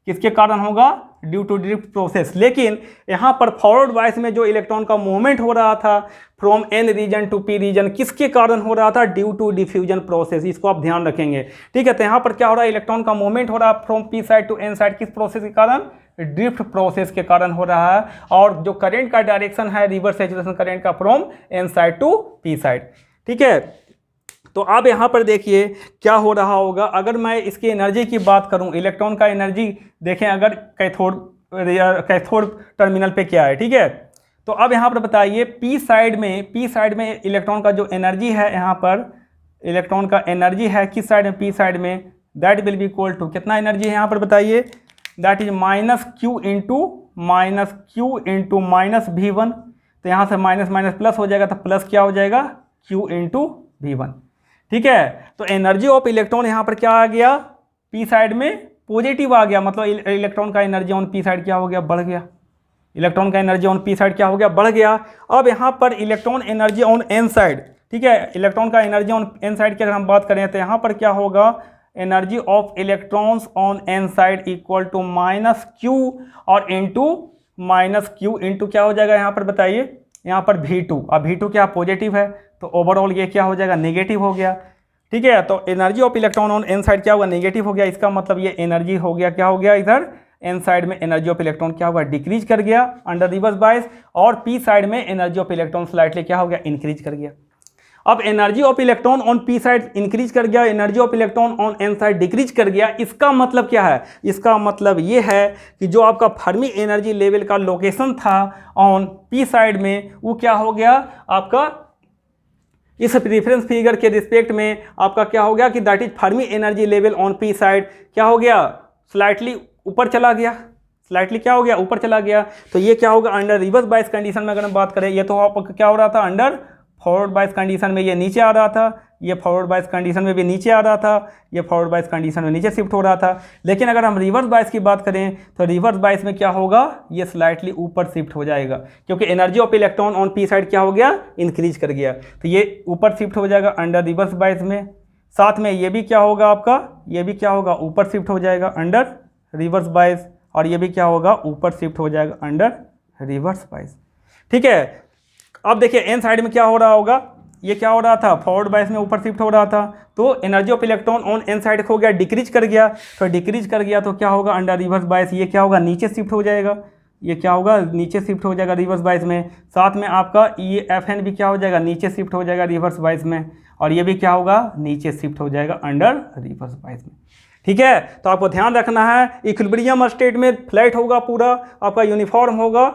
किसके कारण होगा, ड्यू टू ड्रिफ्ट प्रोसेस। लेकिन यहाँ पर फॉरवर्ड बायस में जो इलेक्ट्रॉन का मूवमेंट हो रहा था from N region to P region, किसके कारण हो रहा था, ड्यू टू डिफ्यूजन प्रोसेस। इसको आप ध्यान रखेंगे। ठीक है, तो यहाँ पर क्या हो रहा है, इलेक्ट्रॉन का मूवमेंट हो रहा है from P side to N side, किस प्रोसेस के कारण, ड्रिफ्ट प्रोसेस के कारण हो रहा है। और जो करंट का डायरेक्शन है रिवर्स सैचुरेशन करंट का from N side to P side. ठीक है, तो आप यहाँ पर देखिए क्या हो रहा होगा, अगर मैं इसकी एनर्जी की बात करूँ, इलेक्ट्रॉन का एनर्जी देखें, अगर कैथोड टर्मिनल पे क्या है। ठीक है, तो अब यहाँ पर बताइए, पी साइड में इलेक्ट्रॉन का जो एनर्जी है, यहाँ पर इलेक्ट्रॉन का एनर्जी है किस साइड में, पी साइड में, that will be equal to, कितना एनर्जी है यहाँ पर बताइए, that is minus Q into minus V1। तो यहाँ से माइनस माइनस प्लस हो जाएगा, तो प्लस क्या हो जाएगा, Q इंटू V1। ठीक है, तो एनर्जी ऑफ इलेक्ट्रॉन यहाँ पर क्या आ गया, पी साइड में पॉजिटिव आ गया, मतलब इलेक्ट्रॉन का एनर्जी ऑन पी साइड क्या हो गया, बढ़ गया। इलेक्ट्रॉन का एनर्जी ऑन पी साइड क्या हो गया, बढ़ गया। अब यहाँ पर electron energy on N side, ठीक है, इलेक्ट्रॉन का एनर्जी ऑन एन साइड की अगर हम बात करें तो यहाँ पर क्या होगा, energy of electrons on N side equal to minus Q और इंटू माइनस क्यू इंटू क्या हो जाएगा यहाँ पर बताइए, यहाँ पर V2। अब V2 क्या पॉजिटिव है, तो ओवरऑल ये क्या हो जाएगा, नेगेटिव हो गया। ठीक है, तो energy of electron on N side क्या होगा, नेगेटिव हो गया। इसका मतलब ये एनर्जी हो गया, क्या हो गया, इधर एन साइड में एनर्जी ऑफ इलेक्ट्रॉन क्या होगा, डिक्रीज कर गया अंडर रिवर्स बायस, और पी साइड में एनर्जी ऑफ इलेक्ट्रॉन स्लाइटली क्या हो गया, इंक्रीज कर गया। अब energy of electron on P side increase कर गया, energy of electron on N side decrease कर गया। इसका मतलब क्या है, इसका मतलब ये है कि जो आपका फर्मी एनर्जी लेवल का लोकेशन था ऑन पी साइड में, वो क्या हो गया आपका, इस रेफरेंस फिगर के रिस्पेक्ट में आपका क्या हो गया कि that is Fermi energy level on P side क्या हो गया, स्लाइटली ऊपर चला गया, स्लाइटली क्या हो गया, ऊपर चला गया। तो ये क्या होगा, अंडर रिवर्स बायस कंडीशन में अगर हम बात करें, ये तो आपका क्या हो रहा था, अंडर फॉरवर्ड बायस कंडीशन में ये नीचे आ रहा था, ये फॉरवर्ड बायस कंडीशन में भी नीचे आ रहा था, ये फॉरवर्ड बायस कंडीशन में नीचे शिफ्ट हो रहा था। लेकिन अगर हम रिवर्स बायस की बात करें तो रिवर्स बायस में क्या होगा, ये स्लाइटली ऊपर शिफ्ट हो जाएगा, क्योंकि energy of electron on P side क्या हो गया, इंक्रीज कर गया, तो ये ऊपर शिफ्ट हो जाएगा अंडर रिवर्स बायस में। साथ में ये भी क्या होगा आपका, ये भी क्या होगा, ऊपर शिफ्ट हो जाएगा अंडर रिवर्स बायस, और ये भी क्या होगा, ऊपर शिफ्ट हो जाएगा अंडर रिवर्स बायस। ठीक है, अब देखिए एन साइड में क्या हो रहा होगा, ये क्या हो रहा था, फॉरवर्ड बायस में ऊपर शिफ्ट हो रहा था, तो energy of electron on N side हो गया, डिक्रीज कर गया, तो डिक्रीज कर गया तो क्या होगा, अंडर रिवर्स बायस ये क्या होगा, नीचे शिफ्ट हो जाएगा, ये क्या होगा, नीचे शिफ्ट हो जाएगा रिवर्स बायस में। साथ में आपका ये एफ एन भी क्या हो जाएगा, नीचे शिफ्ट हो जाएगा रिवर्स बायस में, और ये भी क्या होगा, नीचे शिफ्ट हो जाएगा अंडर रिवर्स बायस में। ठीक है, तो आपको ध्यान रखना है, इक्विलिब्रियम स्टेट में फ्लैट होगा, पूरा आपका यूनिफॉर्म होगा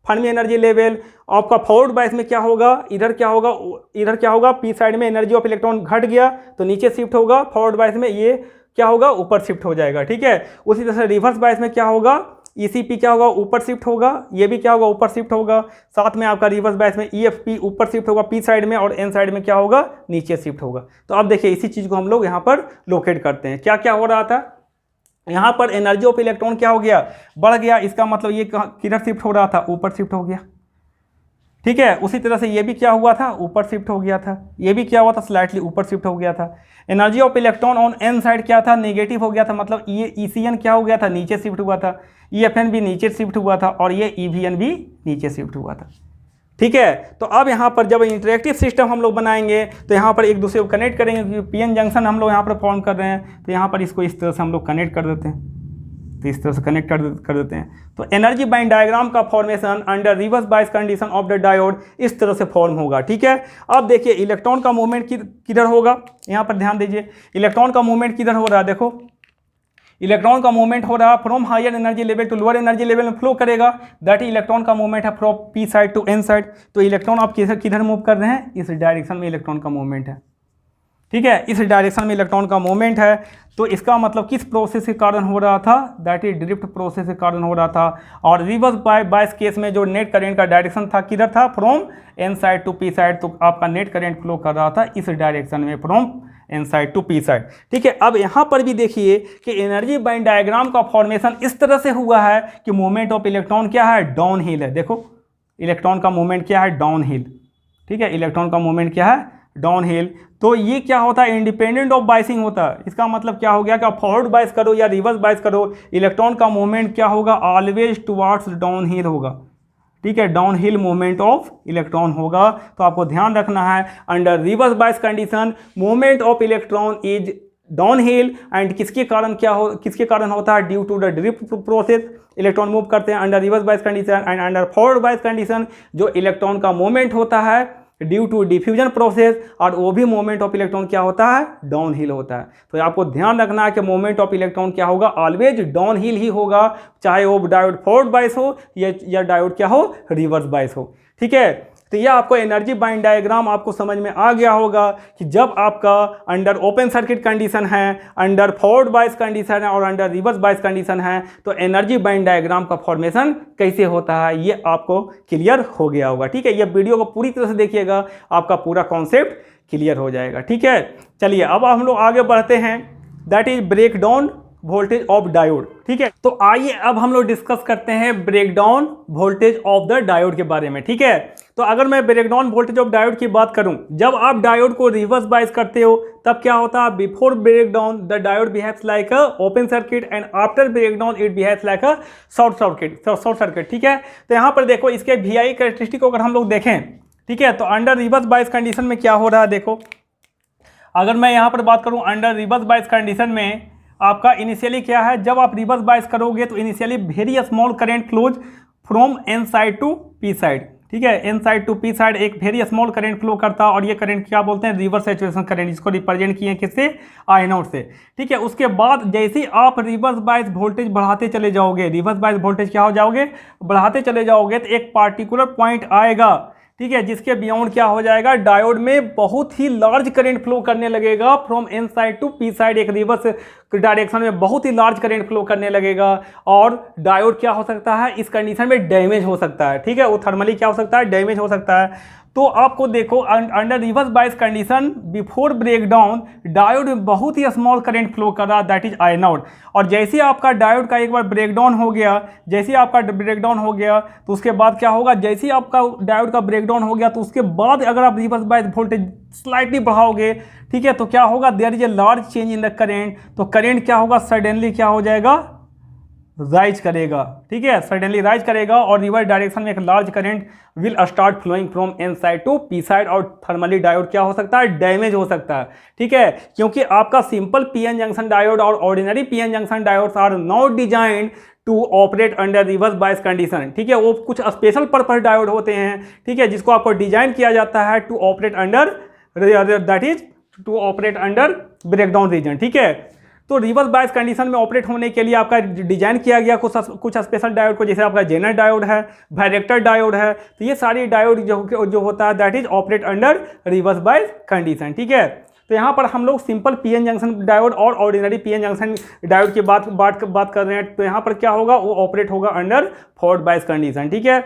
फर्मी एनर्जी लेवल। आपका फॉरवर्ड बायस में क्या होगा, इधर क्या होगा, इधर क्या होगा, पी साइड में एनर्जी ऑफ इलेक्ट्रॉन घट गया तो नीचे शिफ्ट होगा, फॉरवर्ड बायस में ये क्या होगा, ऊपर शिफ्ट हो जाएगा। ठीक है, उसी तरह से रिवर्स बायस में क्या होगा, ECP क्या होगा, ऊपर शिफ्ट होगा, ये भी क्या होगा, ऊपर शिफ्ट होगा। साथ में आपका रिवर्स बायस में EFP ऊपर शिफ्ट होगा पी साइड में, और एन साइड में क्या होगा, नीचे शिफ्ट होगा। तो अब देखिए इसी चीज़ को हम लोग यहाँ पर लोकेट करते हैं। क्या क्या हो रहा था, यहाँ पर एनर्जी ऑफ इलेक्ट्रॉन क्या हो गया, बढ़ गया, इसका मतलब ये किधर शिफ्ट हो रहा था, ऊपर शिफ्ट हो गया। ठीक है, उसी तरह से ये भी क्या हुआ था, ऊपर शिफ्ट हो गया था, ये भी क्या हुआ था, स्लाइटली ऊपर शिफ्ट हो गया था। Energy of electron on N side क्या था, नेगेटिव हो गया था, मतलब ये ECN क्या हो गया था, नीचे शिफ्ट हुआ था, EFN भी नीचे शिफ्ट हुआ था, और ये EVN भी नीचे शिफ्ट हुआ था। ठीक है, तो अब यहाँ पर जब इंटरेक्टिव सिस्टम हम लोग बनाएंगे तो यहाँ पर एक दूसरे को कनेक्ट करेंगे, क्योंकि पीएन जंक्शन हम लोग यहाँ पर फॉर्म कर रहे हैं, तो यहाँ पर इसको इस तरह से हम लोग कनेक्ट कर देते हैं, तो इस तरह से कनेक्ट कर देते हैं। तो एनर्जी बाइंड डायग्राम का formation under reverse bias condition of the diode इस तरह से फॉर्म होगा। ठीक है, अब देखिए इलेक्ट्रॉन का मूवमेंट किधर होगा, यहाँ पर ध्यान दीजिए, इलेक्ट्रॉन का मूवमेंट किधर हो रहा है, देखो इलेक्ट्रॉन का मूवमेंट हो रहा from higher energy level to lower energy level में फ्लो करेगा, दैट इलेक्ट्रॉन का मूवमेंट है from P side to N side. तो इलेक्ट्रॉन आप किधर मूव कर रहे हैं, इस डायरेक्शन में इलेक्ट्रॉन का मूवमेंट है। ठीक है, इस डायरेक्शन में इलेक्ट्रॉन का मूवमेंट है, तो इसका मतलब किस प्रोसेस के कारण हो रहा था, दैट इज ड्रिफ्ट प्रोसेस के कारण हो रहा था। और रिवर्स बायस केस में जो नेट करेंट का डायरेक्शन था किधर था, from N side to P side, तो आपका नेट करेंट फ्लो कर रहा था इस डायरेक्शन में, from N side to P side. ठीक है, अब यहाँ पर भी देखिए कि एनर्जी बाइंड डायग्राम का फॉर्मेशन इस तरह से हुआ है कि मूवमेंट ऑफ इलेक्ट्रॉन क्या है, डाउन हिल है। देखो इलेक्ट्रॉन का मूवमेंट क्या है, डाउन हिल। ठीक है, इलेक्ट्रॉन का मूवमेंट क्या है, डाउन हिल। तो ये क्या होता है, इंडिपेंडेंट ऑफ बाइसिंग होता है। इसका मतलब क्या हो गया कि आप फॉरवर्ड बाइस करो या रिवर्स बाइस करो, इलेक्ट्रॉन का मूवमेंट क्या होगा, ऑलवेज टुवार्ड्स डाउन हिल होगा। ठीक है, down hill movement of electron होगा। तो आपको ध्यान रखना है, under reverse bias condition movement of electron is down hill, and किसके कारण होता है, due to the drift process, electron move करते हैं under reverse bias condition. And under forward bias condition जो इलेक्ट्रॉन का मूवमेंट होता है ड्यू टू डिफ्यूजन प्रोसेस, और वो भी मूवमेंट ऑफ इलेक्ट्रॉन क्या होता है, डाउन हिल होता है। तो आपको ध्यान रखना है कि मूवमेंट ऑफ इलेक्ट्रॉन क्या होगा, ऑलवेज डाउन हिल ही होगा, चाहे वो डायोड फॉरवर्ड बायस हो या डायोड क्या हो, रिवर्स बायस हो। ठीक है, तो यह आपको एनर्जी बाइंड डायग्राम आपको समझ में आ गया होगा कि जब आपका अंडर ओपन सर्किट कंडीशन है, अंडर फॉरवर्ड बायस कंडीशन है और अंडर रिवर्स बायस कंडीशन है, तो एनर्जी बाइंड डायग्राम का फॉर्मेशन कैसे होता है ये आपको क्लियर हो गया होगा। ठीक है, ये वीडियो को पूरी तरह से देखिएगा, आपका पूरा कॉन्सेप्ट क्लियर हो जाएगा। ठीक है, चलिए अब हम लोग आगे बढ़ते हैं, that is break down voltage of diode. ठीक है, तो आइए अब हम लोग डिस्कस करते हैं breakdown voltage of the diode के बारे में। ठीक है, तो अगर मैं ब्रेकडाउन वोल्टेज ऑफ डायोड की बात करूं, जब आप डायोड को रिवर्स बायस करते हो तब क्या होता है, before breakdown the diode behaves like a open circuit and after breakdown it behaves like a short circuit. ठीक है, तो यहाँ पर देखो इसके VI कैरेक्टरिस्टिक को अगर हम लोग देखें, ठीक है, तो अंडर रिवर्स बायस कंडीशन में क्या हो रहा है, देखो अगर मैं यहाँ पर बात करूँ अंडर रिवर्स बायस कंडीशन में आपका इनिशियली क्या है, जब आप रिवर्स बायस करोगे तो initially very small current flows from N side to P side, ठीक है, N side to P side एक वेरी स्मॉल करंट फ्लो करता है और ये करंट क्या बोलते हैं, रिवर्स सैचुरेशन करंट, जिसको रिप्रेजेंट किए किससे, आई नॉट से, ठीक है। उसके बाद जैसे ही आप रिवर्स बायस वोल्टेज बढ़ाते चले जाओगे, रिवर्स बायस वोल्टेज क्या हो जाओगे, बढ़ाते चले जाओगे, तो एक पार्टिकुलर पॉइंट आएगा, ठीक है, जिसके बियॉन्ड क्या हो जाएगा, डायोड में बहुत ही लार्ज करंट फ्लो करने लगेगा from N side to P side, एक रिवर्स डायरेक्शन में बहुत ही लार्ज करंट फ्लो करने लगेगा और डायोड क्या हो सकता है, इस कंडीशन में डैमेज हो सकता है, ठीक है, वो थर्मली क्या हो सकता है, डैमेज हो सकता है। तो आपको देखो under reverse bias condition before breakdown diode में बहुत ही स्मॉल करंट फ्लो कर रहा, दैट इज आई नॉट, और जैसे ही आपका डायोड का एक बार ब्रेकडाउन हो गया, जैसे ही आपका ब्रेकडाउन हो गया तो उसके बाद क्या होगा, जैसे ही आपका डायोड का ब्रेकडाउन हो गया तो उसके बाद अगर आप रिवर्स बायस वोल्टेज स्लाइटली बढ़ाओगे, ठीक है, तो क्या होगा, there is a large change in the current, तो करेंट क्या होगा, सडनली क्या हो जाएगा, राइज करेगा, ठीक है, सडनली राइज करेगा और रिवर्स डायरेक्शन में एक large current will start flowing from N side to P side और थर्मली डायोड क्या हो सकता है, डैमेज हो सकता है, ठीक है, क्योंकि आपका सिंपल पीएन जंक्शन डायोड और ordinary PN junction diodes are not designed to operate under reverse bias condition, ठीक है, वो कुछ स्पेशल पर्पस डायोड होते हैं, ठीक है, जिसको आपको डिजाइन किया जाता है to operate under, that is to operate under breakdown region, ठीक है। तो रिवर्स बायस कंडीशन में ऑपरेट होने के लिए आपका डिजाइन किया गया कुछ स्पेशल डायोड को, जैसे आपका जेनर डायोड है, वायरेक्टर डायोड है, तो ये सारी डायोड जो होता है that is operate under reverse bias condition, ठीक है। तो यहाँ पर हम लोग सिंपल पीएन जंक्शन डायोड और ऑर्डिनरी पीएन जंक्शन डायोड की बात कर रहे हैं, तो यहाँ पर क्या होगा, वो ऑपरेट होगा अंडर फॉरवर्ड बायस कंडीशन, ठीक है।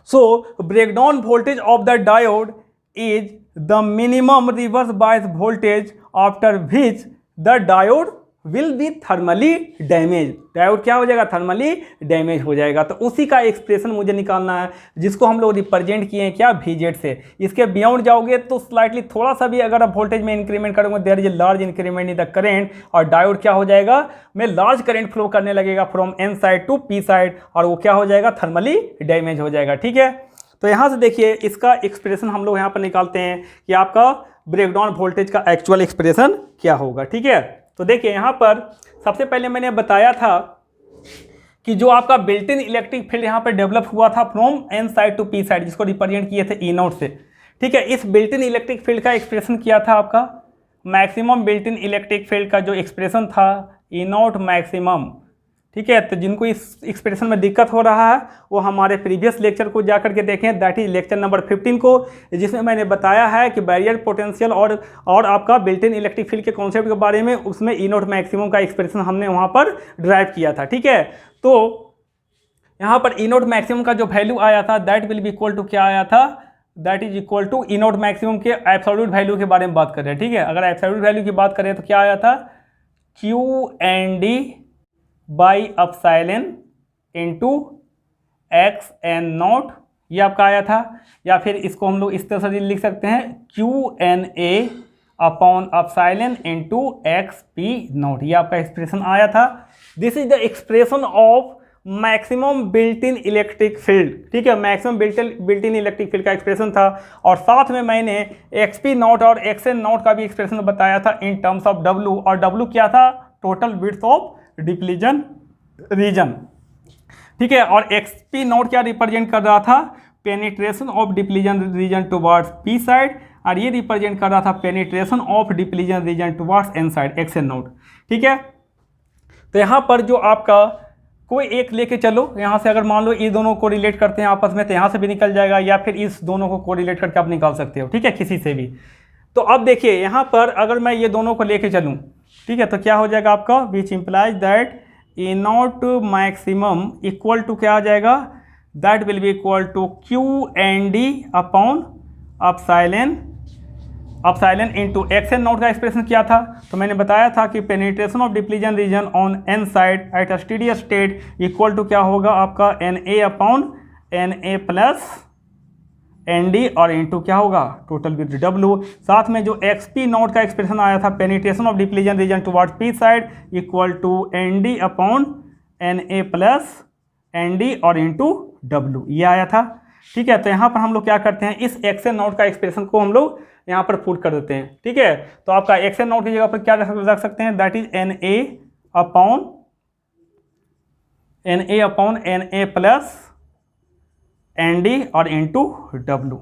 So breakdown voltage of the diode is the minimum reverse bias voltage after which the diode will be thermally damage, diode क्या हो जाएगा, थर्मली डैमेज हो जाएगा। तो उसी का एक्सप्रेशन मुझे निकालना है, जिसको हम लोग रिप्रेजेंट किए हैं क्या, VZ से। इसके बियॉन्ड जाओगे तो स्लाइटली थोड़ा सा भी अगर आप वोल्टेज में इंक्रीमेंट करोगे, there is large increment in the current और डायोड क्या हो जाएगा, में लार्ज करंट फ्लो करने लगेगा from N side to P side और वो क्या हो जाएगा, थर्मली डैमेज हो जाएगा, ठीक है। तो यहाँ से देखिए इसका एक्सप्रेशन हम लोग यहाँ पर निकालते हैं कि आपका ब्रेकडाउन वोल्टेज का एक्चुअल एक्सप्रेशन क्या होगा, ठीक है। तो देखिए यहाँ पर सबसे पहले मैंने बताया था कि जो आपका बिल्ट इन इलेक्ट्रिक फील्ड यहाँ पर डेवलप हुआ था from N side to P side, जिसको रिप्रेजेंट किए थे E0 से, ठीक है। इस बिल्ट इन इलेक्ट्रिक फील्ड का एक्सप्रेशन किया था आपका maximum built in electric field का जो एक्सप्रेशन था E0 मैक्सिमम, ठीक है। तो जिनको इस एक्सप्रेशन में दिक्कत हो रहा है वो हमारे प्रीवियस लेक्चर को जा करके देखें, दैट इज लेक्चर नंबर 15 को, जिसमें मैंने बताया है कि बैरियर पोटेंशियल और आपका बिल्ट इन इलेक्ट्रिक फील्ड के कॉन्सेप्ट के बारे में, उसमें E0 मैक्सिमम का एक्सप्रेशन हमने वहाँ पर ड्राइव किया था, ठीक है। तो यहाँ पर E0 मैक्सिमम का जो वैल्यू आया था that will be equal to क्या आया था, that is equal to E0 maximum के एब्सोल्यूट वैल्यू के बारे में बात कर रहे हैं, ठीक है। अगर एब्सोल्यूट वैल्यू की बात करें तो क्या आया था, QND by epsilon into XN0, ये आपका आया था। या फिर इसको हम लोग इस तरह से लिख सकते हैं QNA upon epsilon into XP0, ये आपका एक्सप्रेशन आया था। This is the expression of maximum built in electric field, ठीक है, maximum built in electric field का एक्सप्रेशन था। और साथ में मैंने XP0 और XN0 का भी एक्सप्रेशन बताया था इन टर्म्स ऑफ W, और W क्या था, total width of depletion region, ठीक है। और XP0 क्या रिप्रेजेंट कर रहा था, penetration of depletion region towards P side, और ये रिप्रेजेंट कर रहा था penetration of depletion region towards N side, XN0, ठीक है। तो यहाँ पर जो आपका कोई एक लेके चलो, यहाँ से अगर मान लो ये दोनों को रिलेट करते हैं आपस में तो यहाँ से भी निकल जाएगा, या फिर इस दोनों को कोरिलेट करके आप निकाल सकते हो, ठीक है, किसी से भी। तो अब देखिए यहाँ पर अगर मैं ये दोनों को लेके चलूँ, ठीक है, तो क्या हो जाएगा आपका, which implies that E0 maximum equal to क्या आ जाएगा, that will be equal to QND upon epsilon into XN0 का एक्सप्रेशन क्या था, तो मैंने बताया था कि penetration of depletion region on N side at a steady state equal to क्या होगा आपका NA upon NA plus ND और इनटू क्या होगा टोटल विद W। साथ में जो XP0 का एक्सप्रेशन आया था penetration of depletion region toward P side equal to ND upon NA plus ND और इनटू W, ये आया था, ठीक है। तो यहाँ पर हम लोग क्या करते हैं, इस XN0 का एक्सप्रेशन को हम लोग यहाँ पर पुट कर देते हैं। ठीक है, तो आपका एक्स एन नॉट की जगह पर क्या रख सकते हैं, that is N A upon N A plus N D और इंटू डब्लू।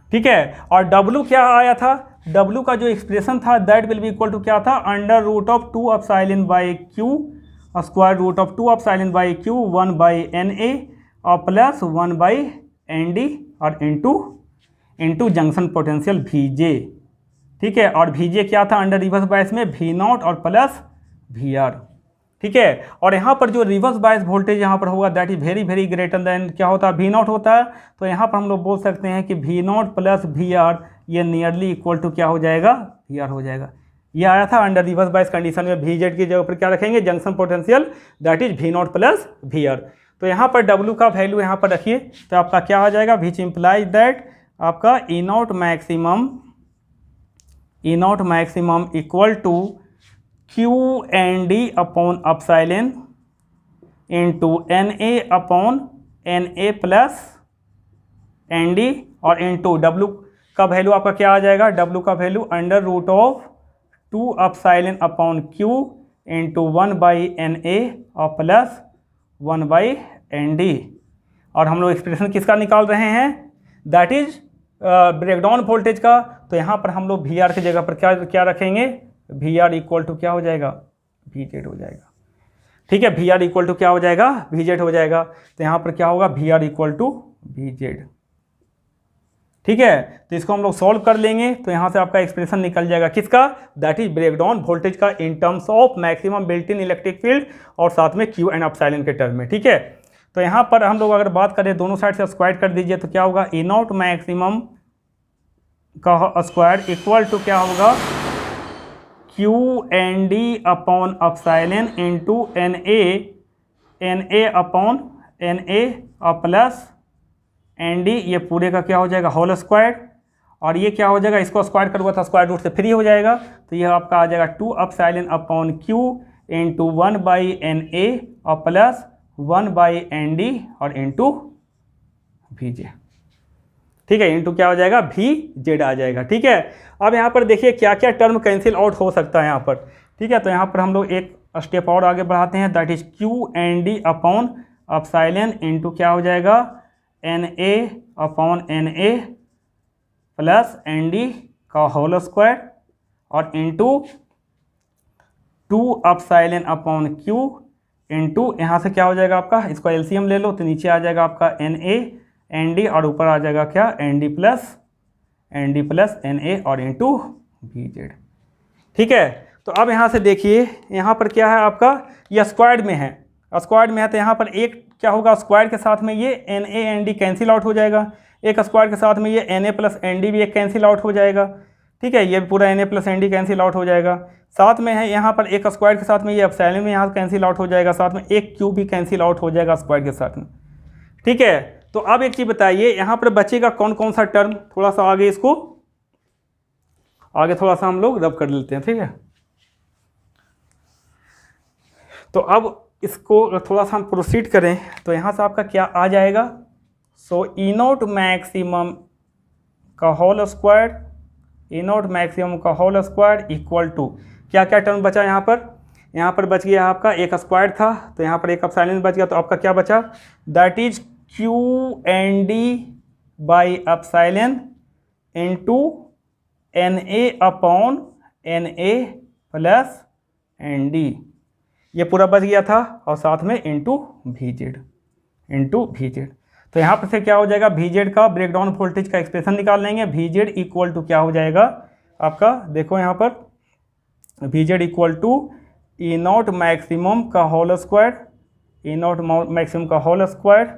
ठीक है, और डब्लू क्या आया था, डब्लू का जो एक्सप्रेशन था that will be equal to क्या था, under root of 2 epsilon by Q square root of 2 epsilon by Q 1 by N A और प्लस 1 बाई एन डी और into junction potential V J. ठीक है, और वी जे क्या था अंडर रिवर्स बायस में वी नॉट और प्लस वी आर। ठीक है, और यहाँ पर जो रिवर्स बायस वोल्टेज यहाँ पर होगा that is very very greater than क्या होता है, वी नॉट होता है। तो यहाँ पर हम लोग बोल सकते हैं कि V not plus V R ये नियरली इक्वल टू क्या हो जाएगा, वी आर हो जाएगा। ये आया था अंडर रिवर्स बायस कंडीशन में वी जेड की जगह पर क्या रखेंगे, junction potential that is V not plus V R. तो यहाँ पर डब्ल्यू का वैल्यू यहाँ पर रखिए, तो आपका क्या हो जाएगा, विच इम्प्लाइज दैट आपका E not maximum equal to Q N D upon epsilon into N A upon N A plus N D और इंटू डब्ल्यू का वैल्यू आपका क्या आ जाएगा, डब्ल्यू का value under root of 2 epsilon upon Q into 1 by N A और plus 1 by N D. और हम लोग एक्सप्रेशन किसका निकाल रहे हैं, दैट इज ब्रेकडाउन वोल्टेज का। तो यहाँ पर हम लोग वी आर की जगह पर क्या रखेंगे, वी आर इक्वल टू क्या हो जाएगा, वी जेड हो जाएगा। ठीक है, वी आर इक्वल टू क्या हो जाएगा, वी जेड हो जाएगा। तो यहाँ पर क्या होगा, V R equal to V Z. ठीक है, तो इसको हम लोग सॉल्व कर लेंगे, तो यहाँ से आपका एक्सप्रेशन निकल जाएगा किसका, दैट इज ब्रेकडाउन वोल्टेज का इन terms of maximum built in electric field और साथ में क्यू एंड एप्सिलॉन के टर्म में। ठीक है, तो यहाँ पर हम लोग अगर बात करें दोनों साइड से स्क्वायर कर दीजिए तो क्या होगा, ई नॉट मैक्सिमम का स्क्वायर इक्वल टू क्या होगा, Q N D upon epsilon into N A upon N A और प्लस एन डी, ये पूरे का क्या हो जाएगा होल स्क्वायर, और ये क्या हो जाएगा, इसको स्क्वायर करूँगा तो स्क्वायर रूट से फ्री हो जाएगा। तो ये आपका आ जाएगा 2 epsilon upon Q into 1 by N A और प्लस 1 बाई एन डी और इंटू वी जे। ठीक है, इंटू क्या हो जाएगा, वी जेड आ जाएगा। ठीक है, अब यहाँ पर देखिए क्या क्या टर्म कैंसिल आउट हो सकता है यहाँ पर। ठीक है, तो यहाँ पर हम लोग एक स्टेप और आगे बढ़ाते हैं, that is Q N D upon epsilon into क्या हो जाएगा, N A upon N A plus N D का होल स्क्वायर और into 2 epsilon upon Q into यहाँ से क्या हो जाएगा आपका, इसको एलसीएम ले लो तो नीचे आ जाएगा आपका एन ए एन डी और ऊपर आ जाएगा क्या, N D plus N A और इंटू वी जेड। ठीक है, तो अब यहाँ से देखिए यहाँ पर क्या है आपका, यह स्क्वायर्ड में है, तो यहाँ पर एक क्या होगा, स्क्वायर के साथ में ये N A N D cancel out हो जाएगा, एक स्क्वायर के साथ में ये N A plus N D भी एक कैंसिल आउट हो जाएगा। ठीक है, ये पूरा N A plus N D cancel out हो जाएगा। साथ में है यहाँ पर एक स्क्वायर के साथ में ये एप्सिलॉन में यहाँ कैंसिल आउट हो जाएगा, साथ में एक क्यू भी कैंसिल आउट हो जाएगा स्क्वायर के साथ में। ठीक है, तो अब एक चीज़ बताइए यहाँ पर बचेगा कौन कौन सा टर्म, थोड़ा सा आगे इसको थोड़ा सा हम लोग रब कर लेते हैं। ठीक है, तो अब इसको थोड़ा सा हम प्रोसीड करें तो यहाँ से आपका क्या आ जाएगा, सो ई नॉट मैक्सिमम का whole square, E not maximum का होल स्क्वायर इक्वल टू क्या क्या टर्म बचा यहाँ पर बच गया आपका, एक स्क्वायर था तो यहाँ पर एक एप्सिलॉन बच गया, तो आपका क्या बचा, that is Q N D by epsilon into N A upon N A plus N D, ये पूरा बच गया था, और साथ में इंटू वी जेड। तो यहाँ पर से क्या हो जाएगा, वी जेड का ब्रेकडाउन वोल्टेज का एक्सप्रेशन निकाल लेंगे, वी जेड इक्वल टू क्या हो जाएगा आपका, देखो यहाँ पर V Z equal to E not maximum का whole square, E not maximum का होल स्क्वायर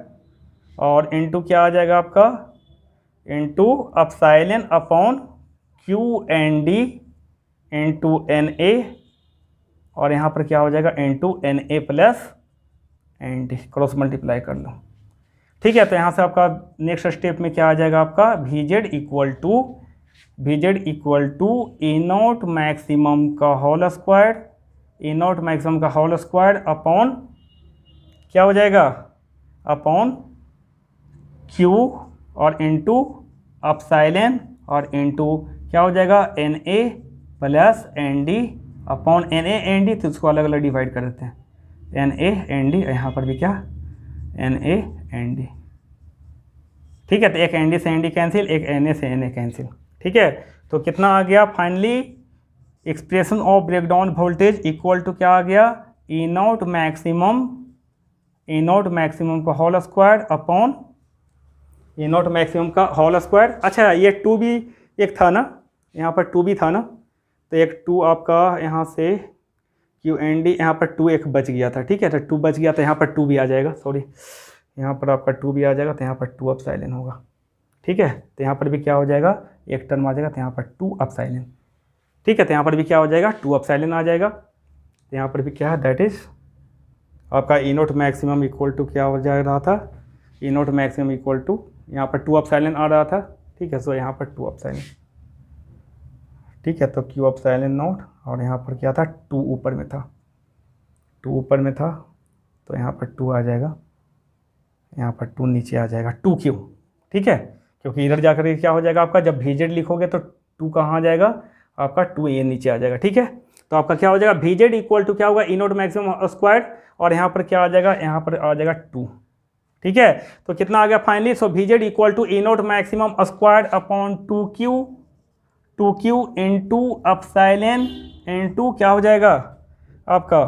और इंटू क्या आ जाएगा आपका, into epsilon upon Q N D into N A और यहाँ पर क्या हो जाएगा, into N A plus N D, cross multiply कर लो। ठीक है, तो यहाँ से आपका नेक्स्ट स्टेप में क्या आ जाएगा आपका, V Z equal to E not maximum का होल स्क्वायर, अपॉन क्या हो जाएगा, अपॉन क्यू और इंटू एप्सिलॉन और इंटू क्या हो जाएगा Na plus Nd upon Na Nd, तो इसको अलग अलग डिवाइड कर देते हैं Na Nd, यहाँ पर भी क्या Na Nd। ठीक है, तो एक Nd से Nd कैंसिल, एक Na से Na कैंसिल। ठीक है, तो कितना आ गया finally expression of breakdown voltage equal to क्या आ गया E नॉट मैक्सिमम का whole square upon E not maximum का होल स्क्वायर। अच्छा, ये 2 भी एक था ना, यहाँ पर 2 भी था ना, तो एक 2 आपका यहाँ से QND, यहाँ पर 2 एक बच गया था। ठीक है, तो 2 बच गया तो यहाँ पर 2 भी आ जाएगा, सॉरी यहाँ पर आपका 2 भी आ जाएगा, तो यहाँ पर 2 अपसाइलन होगा। ठीक है, तो यहाँ पर भी क्या हो जाएगा, एक टर्म आ जाएगा, तो यहाँ पर 2 अपसाइलन। ठीक है, तो यहाँ पर भी क्या हो जाएगा 2 अपसाइलन आ जाएगा। तो यहाँ पर भी क्या है, दैट इज़ आपका E not maximum equal to क्या हो जा रहा था, E not maximum equal to यहाँ पर 2 अपसाइलन आ रहा था। ठीक है, सो यहाँ पर 2 अपसाइलन। ठीक है, तो Q अपसाइलन नॉट, और यहाँ पर क्या था 2 ऊपर में था, 2 ऊपर में था, तो यहाँ पर 2 आ जाएगा, यहाँ पर 2 नीचे आ जाएगा 2Q। ठीक है, क्योंकि इधर जाकर के क्या हो जाएगा आपका, जब VZ लिखोगे तो 2 कहाँ आ जाएगा आपका 2A नीचे आ जाएगा। ठीक है, तो आपका क्या हो जाएगा VZ इक्वल टू क्या होगा E नॉट मैक्सिमम स्क्वायर, और यहाँ पर क्या आ जाएगा, यहाँ पर आ जाएगा 2। ठीक है, तो कितना आ गया finally, so VZ equal to E not maximum square upon 2Q into epsilon into क्या हो जाएगा आपका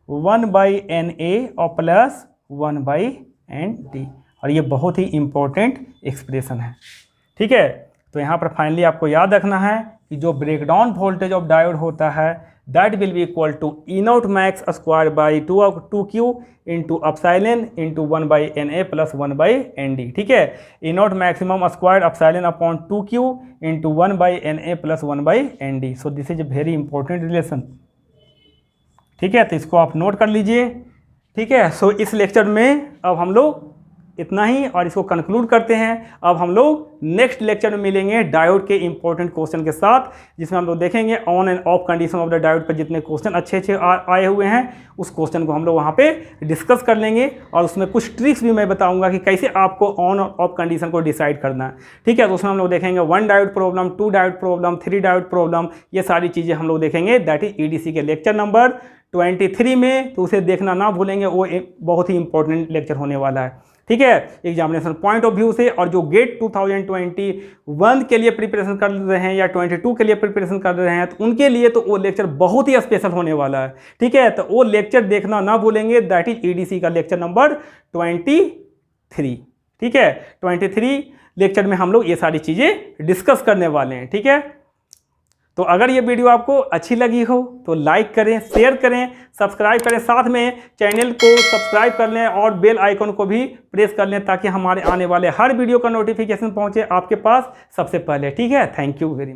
1/Na और प्लस 1/Nd, और ये बहुत ही इंपॉर्टेंट एक्सप्रेशन है। ठीक है, तो यहाँ पर फाइनली आपको याद रखना है कि जो ब्रेकडाउन वोल्टेज ऑफ डायोड होता है that will be equal to E not max square by 2Q into epsilon into 1/Na plus 1/Nd। ठीक है, E not maximum square epsilon upon 2Q into 1/Na plus 1/Nd। So this is a very important relation. ठीक है, तो इसको आप note कर लीजिए। ठीक है, सो इस लेक्चर में अब हम लोग इतना ही, और इसको कंक्लूड करते हैं। अब हम लोग नेक्स्ट लेक्चर में मिलेंगे डायोड के इंपॉर्टेंट क्वेश्चन के साथ, जिसमें हम लोग देखेंगे on end of condition of the diode पर जितने क्वेश्चन अच्छे आए हुए हैं उस क्वेश्चन को हम लोग वहाँ पे डिस्कस कर लेंगे, और उसमें कुछ ट्रिक्स भी मैं बताऊंगा कि कैसे आपको ऑन और ऑफ कंडीशन को डिसाइड करना है। ठीक है, तो उसमें हम लोग देखेंगे 1 diode problem, 2 diode problem, 3 diode problem, ये सारी चीज़ें हम लोग देखेंगे। दैट इज EDC के लेक्चर नंबर 23 में, तो उसे देखना ना भूलेंगे, वो एक बहुत ही इंपॉर्टेंट लेक्चर होने वाला है। ठीक है, एग्जामिनेशन पॉइंट ऑफ व्यू से, और जो गेट 2021 के लिए प्रिपरेशन कर रहे हैं या 22 के लिए प्रिपरेशन कर रहे हैं, तो उनके लिए तो वो लेक्चर बहुत ही स्पेशल होने वाला है। ठीक है, तो वो लेक्चर देखना ना भूलेंगे, दैट इज EDC का लेक्चर नंबर 23। ठीक है, 23 लेक्चर में हम लोग ये सारी चीज़ें डिस्कस करने वाले हैं। ठीक है, तो अगर ये वीडियो आपको अच्छी लगी हो तो लाइक करें, शेयर करें, सब्सक्राइब करें, साथ में चैनल को सब्सक्राइब कर लें और बेल आइकन को भी प्रेस कर लें, ताकि हमारे आने वाले हर वीडियो का नोटिफिकेशन पहुंचे आपके पास सबसे पहले। ठीक है, थैंक यू वेरी मच।